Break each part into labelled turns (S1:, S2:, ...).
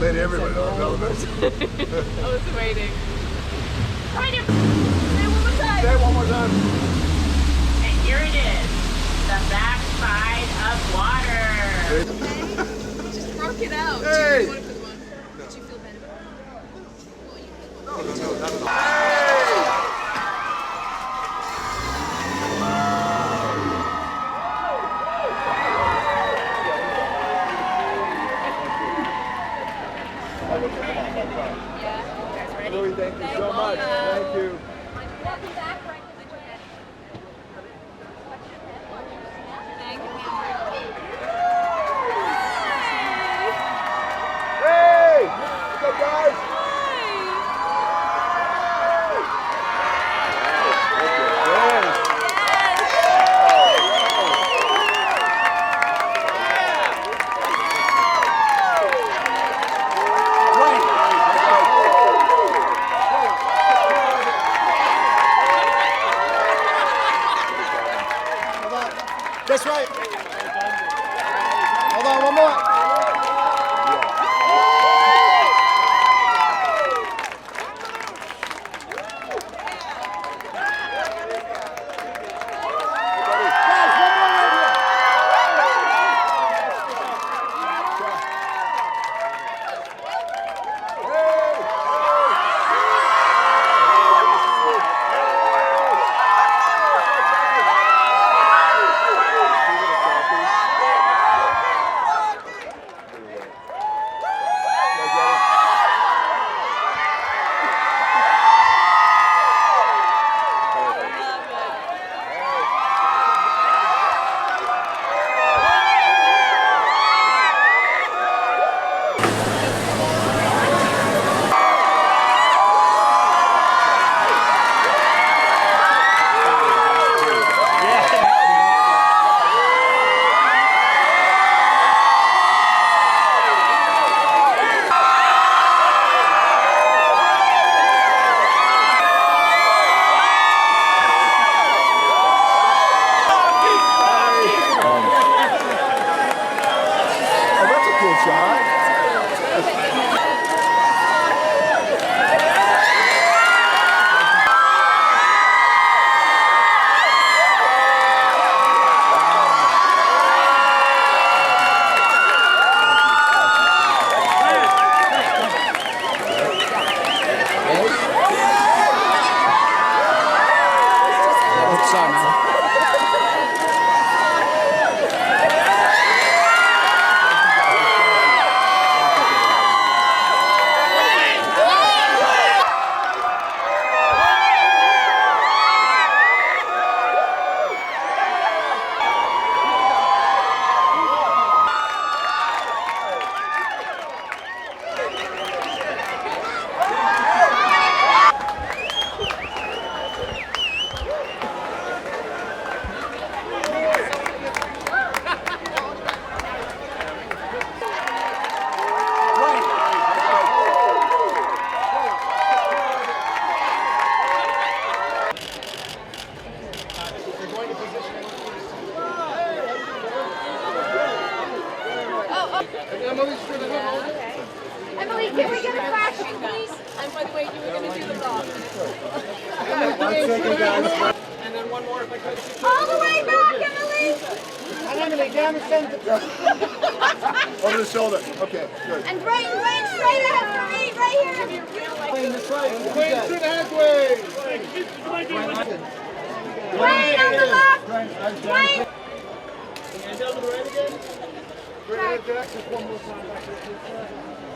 S1: let everybody know this.
S2: I was waiting. Say it one more time.
S1: Say it one more time.
S2: And here it is, the backside of water.
S3: Just rock it out.
S1: Hey.
S3: Do you want to put one? Did you feel better? Well, you put one.
S1: No, not at all. Louis, thank you so much. Thank you.
S3: Welcome back, Frank. Thank you.
S1: Hey! What's up, guys?
S4: That's right. Hold on, one more.
S3: Emily, can we get a flashing, please? And by the way, you were going to do the rock.
S1: 1 second, guys.
S4: And then one more if I could.
S3: All the way back, Emily!
S4: And Emily, down the center.
S1: Over the shoulder. Okay, good.
S3: And Dwayne, straight ahead for me, right here.
S4: Dwayne, that's right.
S1: Dwayne, sit ahead, Dwayne.
S3: Dwayne on the left. Dwayne.
S4: And down to the right again.
S1: Straight ahead, Jack. Just one more time.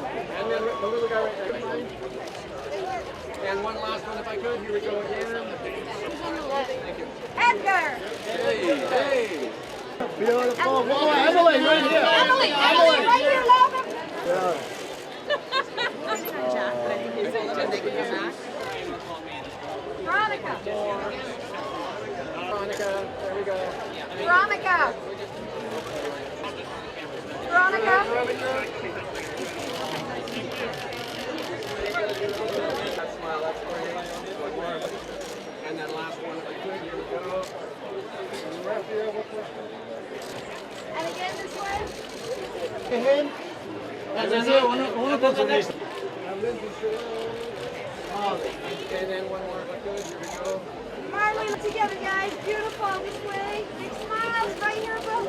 S4: And then the little guy right there. And one last one if I could. Here we go again. Thank you.
S3: Edgar.
S4: Hey.
S1: Beautiful. One more. Emily, right here.
S3: Emily, right here, love.
S1: Yeah.
S3: Veronica.
S4: Veronica, there we go.
S3: Veronica. Veronica.
S4: That smile, that's great. One more. And then last one if I could. Here we go.
S3: And again this way.
S4: Him. And then one more if I could. Here we go.
S3: Marley, together, guys. Beautiful. This way. Big smiles right here, bro.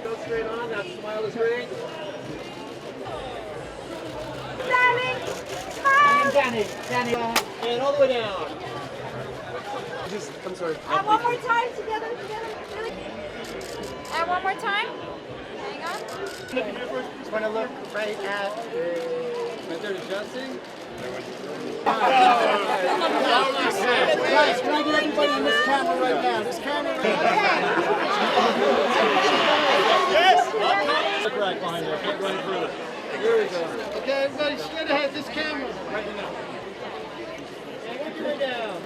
S4: Go straight on. That smile is great.
S3: Darling, smile.
S4: Danny. And all the way down. I'm sorry.
S3: And one more time together. Really? And one more time. Hang on.
S1: Just want to look right at
S4: Right there, adjusting.
S1: Guys, can I get everybody on this camera right now? This camera right
S5: Look right behind there. Keep running through it.
S4: Here we go.
S1: Okay, everybody, straight ahead. This camera.
S4: Right now. And look down.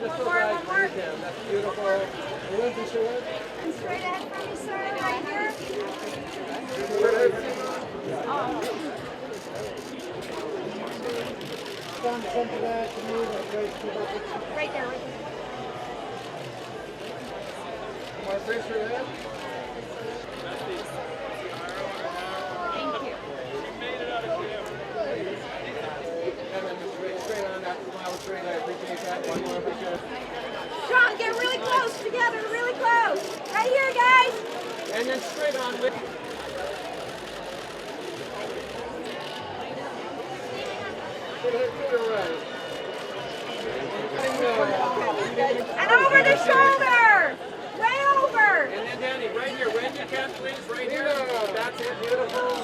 S4: Just so guys, right down. That's beautiful. Olympus,
S3: Straight ahead from me, sir. Right here. Right there, right there.
S4: My face for that.
S3: Thank you.
S4: And then just straight on that smile straight. I appreciate that. One more if I could.
S3: Sean, get really close together, really close. Right here, guys.
S4: And then straight on with.
S3: And over the shoulder. Way over.
S4: And then Danny, right here. When you can, please, right here. That's it. Beautiful.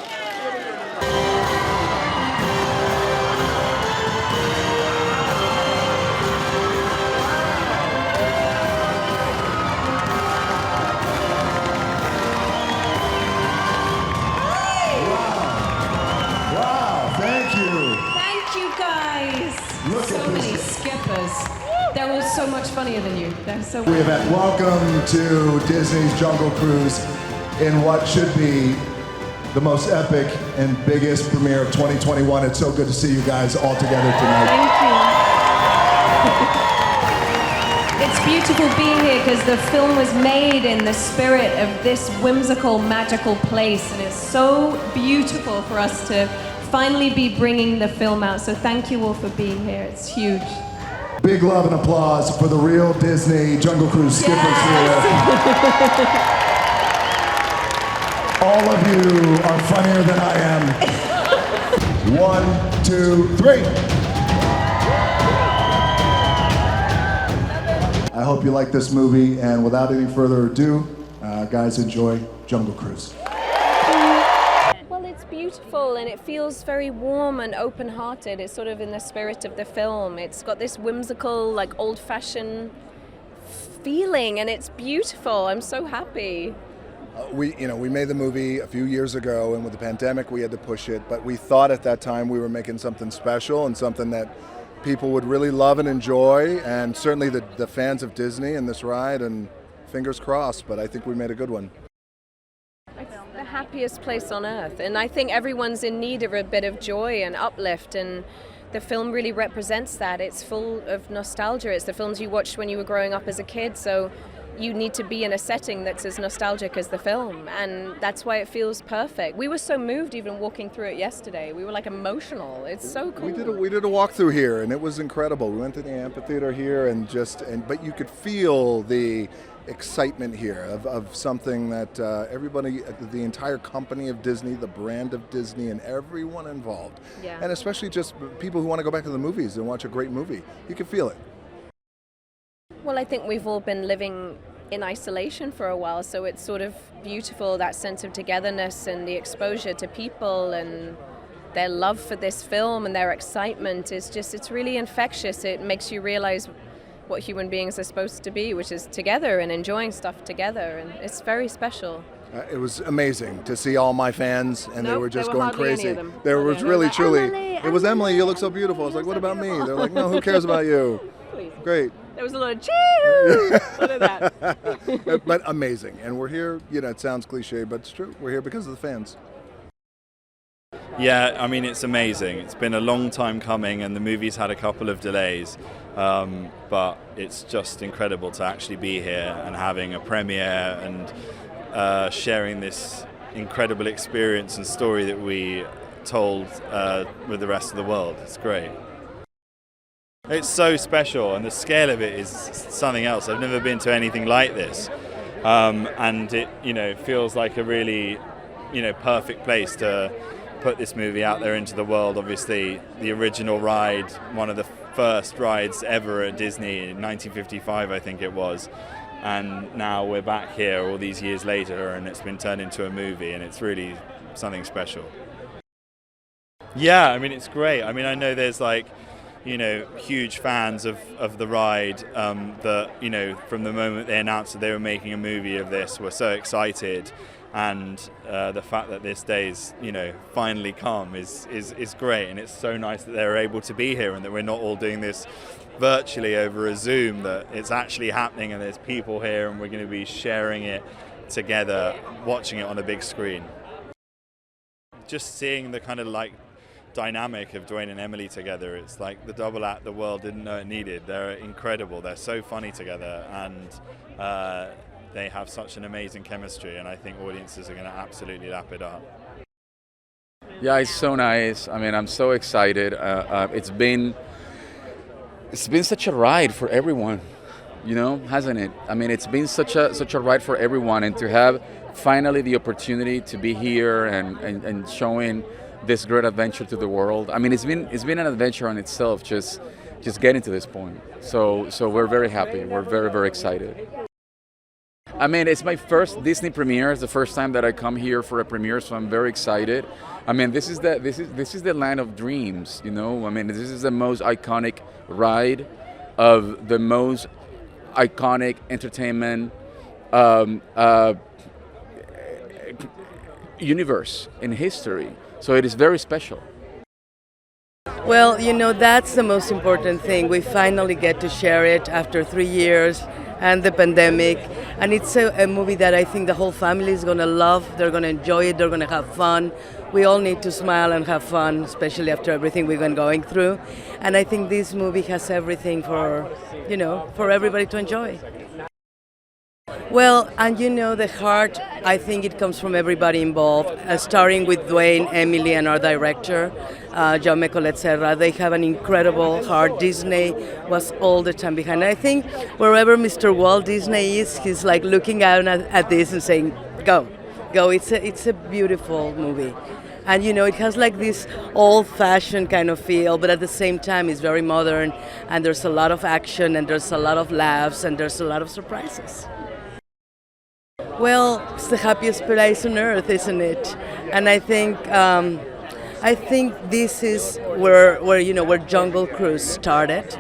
S1: Wow, thank you.
S6: Thank you guys.
S1: Look
S6: So
S1: at
S6: many
S1: this.
S6: skippers. They're all so much funnier than you. They're so.
S1: We have welcome to Disney's Jungle Cruise in what should be the most epic and biggest premiere of 2021. It's so good to see you guys all together tonight.
S6: Thank you. It's beautiful being here because the film was made in the spirit of this whimsical, magical place, and it's so beautiful for us to finally be bringing the film out. So thank you all for being here. It's huge.
S1: Big love and applause for the real Disney Jungle Cruise skippers here. All of you are funnier than I am. 1, 2, 3. I hope you like this movie, and without any further ado, guys, enjoy Jungle Cruise.
S6: Well, it's beautiful and it feels very warm and open-hearted. It's sort of in the spirit of the film. It's got this whimsical, like old-fashioned feeling, and it's beautiful. I'm so happy.
S1: We made the movie a few years ago, and with the pandemic, we had to push it. But we thought at that time we were making something special and something that people would really love and enjoy, and certainly the fans of Disney and this ride. And fingers crossed. But I think we made a good one.
S6: It's the happiest place on earth, and I think everyone's in need of a bit of joy and uplift, and the film really represents that. It's full of nostalgia. It's the films you watched when you were growing up as a kid, so you need to be in a setting that's as nostalgic as the film, and that's why it feels perfect. We were so moved even walking through it yesterday. We were like emotional. It's so cool.
S1: We did a walkthrough here, and it was incredible. We went to the amphitheater here, but you could feel the excitement here of something that everybody, the entire company of Disney, the brand of Disney, and everyone involved, and especially just people who want to go back to the movies and watch a great movie. You can feel it.
S6: Well, I think we've all been living in isolation for a while, so it's sort of beautiful, that sense of togetherness and the exposure to people and their love for this film and their excitement is just, it's really infectious. It makes you realize what human beings are supposed to be, which is together and enjoying stuff together, and it's very special.
S1: It was amazing to see all my fans, and they
S6: Nope,
S1: were just
S6: there were
S1: going
S6: hardly any
S1: crazy.
S6: of them.
S1: There was really, truly.
S6: Emily,
S1: it was Emily. You look so beautiful. I was like, what about me? They're like, no, who cares about you?
S6: Please.
S1: Great.
S6: There was a lot of cheer, lot of that.
S1: But amazing. And we're here, it sounds cliche, but it's true. We're here because of the fans.
S5: Yeah, I mean, it's amazing. It's been a long time coming, and the movie's had a couple of delays. But it's just incredible to actually be here and having a premiere and sharing this incredible experience and story that we told with the rest of the world. It's great. It's so special, and the scale of it is something else. I've never been to anything like this, and it feels like a really perfect place to put this movie out there into the world. Obviously, the original ride, one of the first rides ever at Disney in 1955, I think it was, and now we're back here all these years later, and it's been turned into a movie, and it's really something special. Yeah, I mean, it's great. I mean, I know there's huge fans of the ride that, from the moment they announced that they were making a movie of this, were so excited. And the fact that this day's, finally come is great. And it's so nice that they're able to be here and that we're not all doing this virtually over a Zoom, that it's actually happening and there's people here and we're going to be sharing it together, watching it on a big screen. Just seeing the kind of dynamic of Dwayne and Emily together, it's like the double act the world didn't know it needed. They're incredible. They're so funny together, and they have such an amazing chemistry, and I think audiences are going to absolutely lap it up.
S7: Yeah, it's so nice. I mean, I'm so excited. It's been such a ride for everyone, hasn't it? I mean, it's been such a ride for everyone, and to have finally the opportunity to be here and showing this great adventure to the world. I mean, it's been an adventure on itself, just getting to this point. So we're very happy. We're very, very excited. I mean, it's my first Disney premiere. It's the first time that I come here for a premiere, so I'm very excited. I mean, this is the land of dreams, I mean, this is the most iconic ride of the most iconic entertainment universe in history. So it is very special.
S8: Well, that's the most important thing. We finally get to share it after 3 years and the pandemic. And it's a movie that I think the whole family is going to love. They're going to enjoy it. They're going to have fun. We all need to smile and have fun, especially after everything we've been going through. And I think this movie has everything for everybody to enjoy. Well, and the heart, I think it comes from everybody involved, starting with Dwayne, Emily, and our director, Jaume Collet-Serra. They have an incredible heart. Disney was all the time behind. I think wherever Mr. Walt Disney is, he's looking out at this and saying, go. It's a beautiful movie. And it has this old-fashioned kind of feel, but at the same time it's very modern, and there's a lot of action, and there's a lot of laughs, and there's a lot of surprises. Well, it's the happiest place on earth, isn't it? And I think this is where Jungle Cruise started.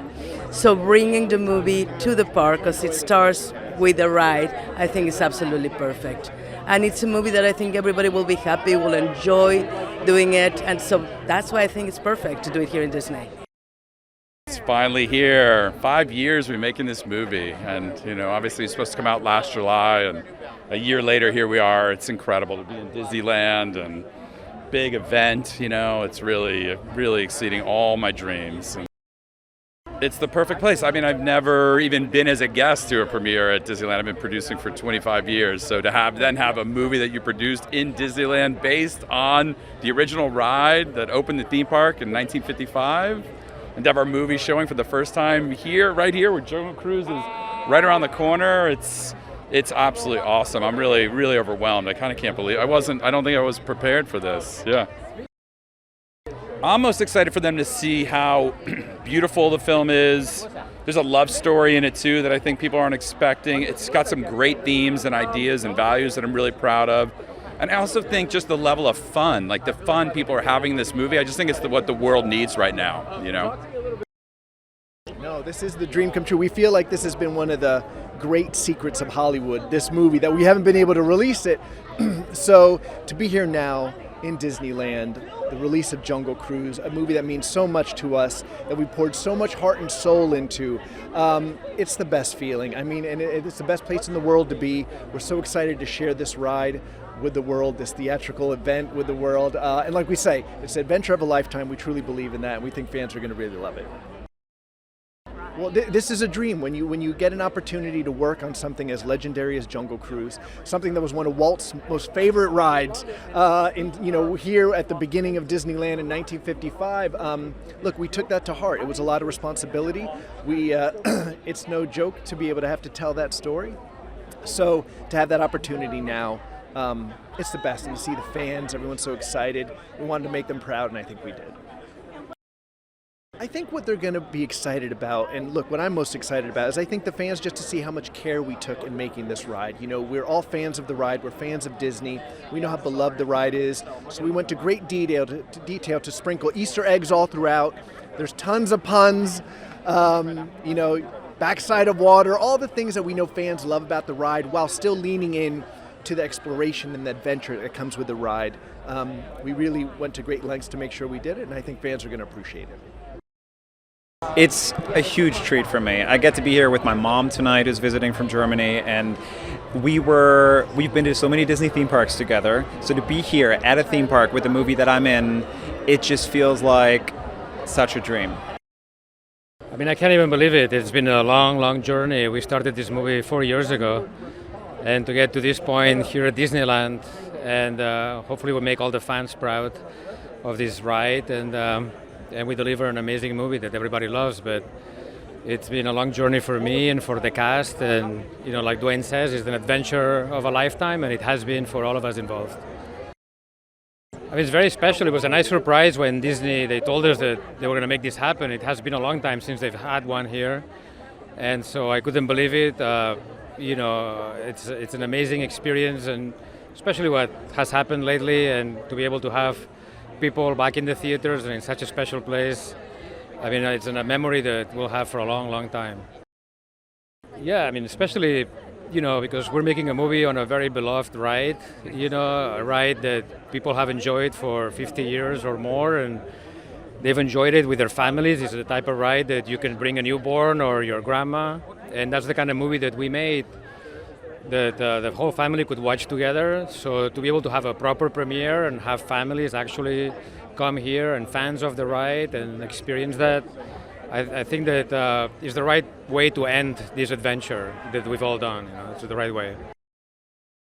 S8: So bringing the movie to the park, because it starts with a ride, I think is absolutely perfect. And it's a movie that I think everybody will be happy, will enjoy doing it, and so that's why I think it's perfect to do it here in Disney.
S9: It's finally here. 5 years we've been making this movie, and obviously it's supposed to come out last July, and a year later here we are. It's incredible to be in Disneyland, and big event. It's really, really exceeding all my dreams. And it's the perfect place. I mean, I've never even been as a guest to a premiere at Disneyland. I've been producing for 25 years, so to have a movie that you produced in Disneyland based on the original ride that opened the theme park in 1955. And to have our movie showing for the first time right here, where Jungle Cruise is right around the corner. It's absolutely awesome. I'm really, really overwhelmed. I kind of can't believe I don't think I was prepared for this. Yeah. I'm most excited for them to see how beautiful the film is. There's a love story in it too that I think people aren't expecting. It's got some great themes and ideas and values that I'm really proud of. And I also think just the level of fun, the fun people are having in this movie, I just think it's what the world needs right now,
S10: No, this is the dream come true. We feel like this has been one of the great secrets of Hollywood, this movie, that we haven't been able to release it. So to be here now in Disneyland, the release of Jungle Cruise, a movie that means so much to us, that we poured so much heart and soul into. It's the best feeling. I mean, and it's the best place in the world to be. We're so excited to share this ride with the world, this theatrical event with the world. And like we say, it's an adventure of a lifetime. We truly believe in that, and we think fans are going to really love it. Well, this is a dream when you get an opportunity to work on something as legendary as Jungle Cruise, something that was one of Walt's most favorite rides. Here at the beginning of Disneyland in 1955. Look, we took that to heart. It was a lot of responsibility. It's no joke to be able to have to tell that story. So to have that opportunity now, it's the best. And you see the fans, everyone's so excited. We wanted to make them proud, and I think we did. I think what they're going to be excited about, and look, what I'm most excited about is I think the fans just to see how much care we took in making this ride. You know, we're all fans of the ride. We're fans of Disney. We know how beloved the ride is. So we went to great detail to sprinkle Easter eggs all throughout. There's tons of puns, backside of water, all the things that we know fans love about the ride while still leaning in to the exploration and the adventure that comes with the ride. We really went to great lengths to make sure we did it, and I think fans are going to appreciate it.
S11: It's a huge treat for me. I get to be here with my mom tonight, who's visiting from Germany, and we've been to so many Disney theme parks together. So to be here at a theme park with the movie that I'm in, it just feels like such a dream.
S12: I mean, I can't even believe it. It's been a long, long journey. We started this movie 4 years ago, and to get to this point here at Disneyland, and hopefully we'll make all the fans proud of this ride, and we deliver an amazing movie that everybody loves. But it's been a long journey for me and for the cast, and like Dwayne says, it's an adventure of a lifetime, and it has been for all of us involved. I mean, it's very special. It was a nice surprise when Disney, they told us that they were going to make this happen. It has been a long time since they've had one here, and so I couldn't believe it. It's an amazing experience, and especially what has happened lately, and to be able to have people back in the theaters and in such a special place. I mean, it's a memory that we'll have for a long, long time. Yeah, I mean, especially, because we're making a movie on a very beloved ride, a ride that people have enjoyed for 50 years or more, and they've enjoyed it with their families. It's the type of ride that you can bring a newborn or your grandma, and that's the kind of movie that we made that the whole family could watch together. So to be able to have a proper premiere and have families actually come here and fans of the ride and experience that, I think that is the right way to end this adventure that we've all done. It's the right way.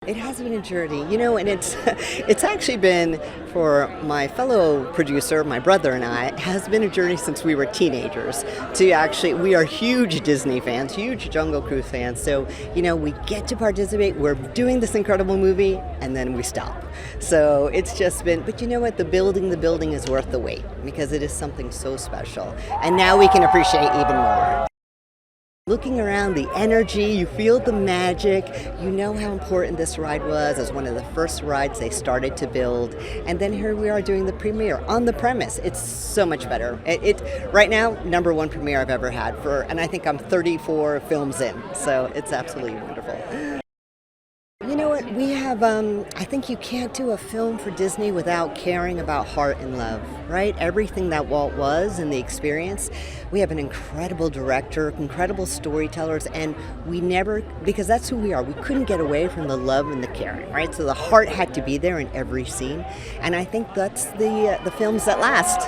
S13: It has been a journey, and it's actually been, for my fellow producer, my brother and I, it has been a journey since we were teenagers. We are huge Disney fans, huge Jungle Cruise fans. So, we get to participate, we're doing this incredible movie, and then we stop. So it's just been, but you know what, the building is worth the wait, because it is something so special. And now we can appreciate even more. Looking around, the energy, you feel the magic, you know how important this ride was as one of the first rides they started to build, and then here we are doing the premiere on the premise. It's so much better. It right now, #1 premiere I've ever had and I think I'm 34 films in, so it's absolutely wonderful. You know what, we have, I think you can't do a film for Disney without caring about heart and love, right? Everything that Walt was and the experience. We have an incredible director, incredible storytellers, and because that's who we are, we couldn't get away from the love and the caring, right? So the heart had to be there in every scene, and I think that's the films that last.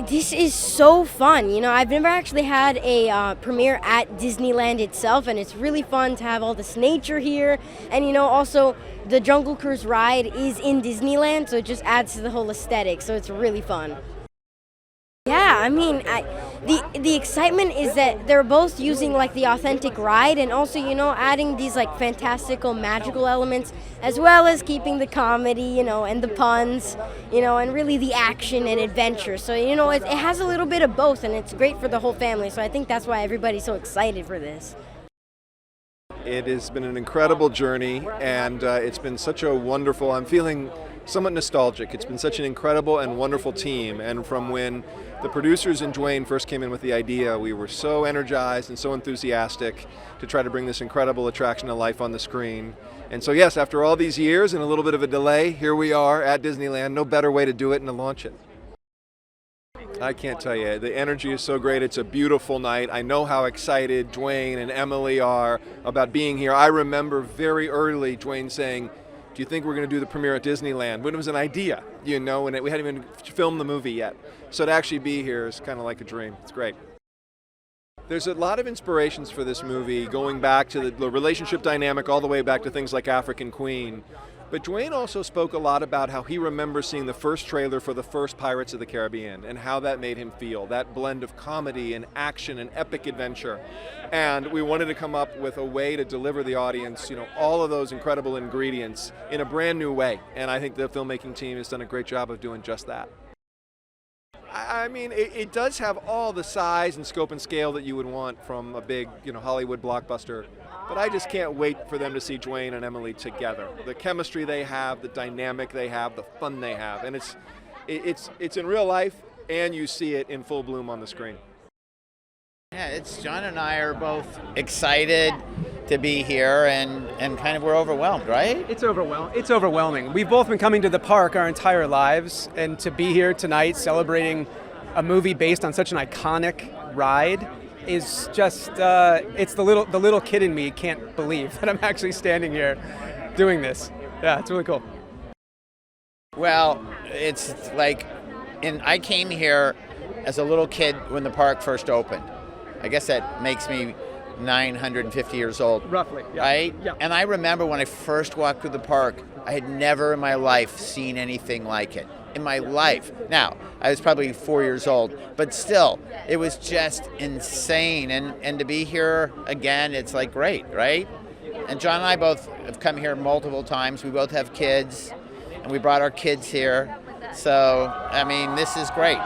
S14: This is so fun. I've never actually had a premiere at Disneyland itself, and it's really fun to have all this nature here. And also the Jungle Cruise ride is in Disneyland, so it just adds to the whole aesthetic. So it's really fun. Yeah, I mean, the excitement is that they're both using the authentic ride, and also adding these fantastical, magical elements, as well as keeping the comedy, and the puns, and really the action and adventure. So it has a little bit of both, and it's great for the whole family. So I think that's why everybody's so excited for this.
S15: It has been an incredible journey, and it's been such a wonderful. I'm feeling somewhat nostalgic. It's been such an incredible and wonderful team, and from when the producers and Dwayne first came in with the idea, we were so energized and so enthusiastic to try to bring this incredible attraction to life on the screen. And so yes, after all these years and a little bit of a delay, here we are at Disneyland. No better way to do it than to launch it. I can't tell you, the energy is so great. It's a beautiful night. I know how excited Dwayne and Emily are about being here. I remember very early Dwayne saying, do you think we're going to do the premiere at Disneyland? When it was an idea, you know, and we hadn't even filmed the movie yet. So to actually be here is kind of like a dream. It's great. There's a lot of inspirations for this movie, going back to the relationship dynamic all the way back to things like African Queen. But Dwayne also spoke a lot about how he remembers seeing the first trailer for the first Pirates of the Caribbean and how that made him feel, that blend of comedy and action and epic adventure. And we wanted to come up with a way to deliver the audience, you know, all of those incredible ingredients in a brand new way. And I think the filmmaking team has done a great job of doing just that. I mean, it does have all the size and scope and scale that you would want from a big, you know, Hollywood blockbuster. But I just can't wait for them to see Dwayne and Emily together. The chemistry they have, the dynamic they have, the fun they have. And it's in real life, and you see it in full bloom on the screen.
S16: Yeah, it's John and I are both excited to be here, and kind of we're overwhelmed, right?
S17: It's overwhelming. We've both been coming to the park our entire lives, and to be here tonight celebrating a movie based on such an iconic ride is just, it's the little kid in me can't believe that I'm actually standing here doing this. Yeah, it's really cool.
S16: Well, it's like, I came here as a little kid when the park first opened. I guess that makes me 950 years old.
S17: Roughly, yeah.
S16: Right?
S17: Yeah.
S16: And I remember when I first walked through the park, I had never in my life seen anything like it. In my life. Now, I was probably 4 years old, but still, it was just insane. And to be here again, it's like great, right? And John and I both have come here multiple times. We both have kids, and we brought our kids here. So, I mean, this is great.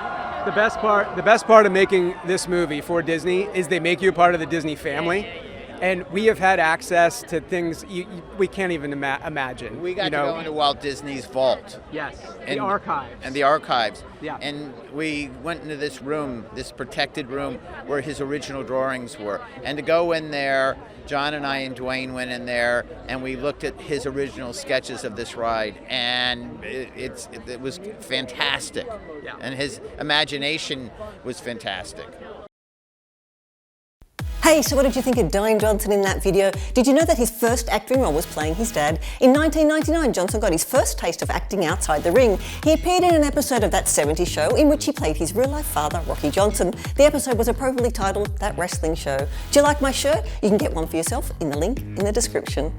S17: The best part of making this movie for Disney is they make you a part of the Disney family. And we have had access to things we can't even imagine.
S16: We got to go into Walt Disney's vault.
S17: Yes, the archives.
S16: And the archives.
S17: Yeah.
S16: And we went into this room, this protected room, where his original drawings were. And to go in there, John and I and Dwayne went in there, and we looked at his original sketches of this ride, and it was fantastic.
S17: Yeah.
S16: And his imagination was fantastic.
S18: Hey, so what did you think of Dwayne Johnson in that video? Did you know that his first acting role was playing his dad? In 1999, Johnson got his first taste of acting outside the ring. He appeared in an episode of That 70s Show in which he played his real-life father, Rocky Johnson. The episode was appropriately titled That Wrestling Show. Do you like my shirt? You can get one for yourself in the link in the description.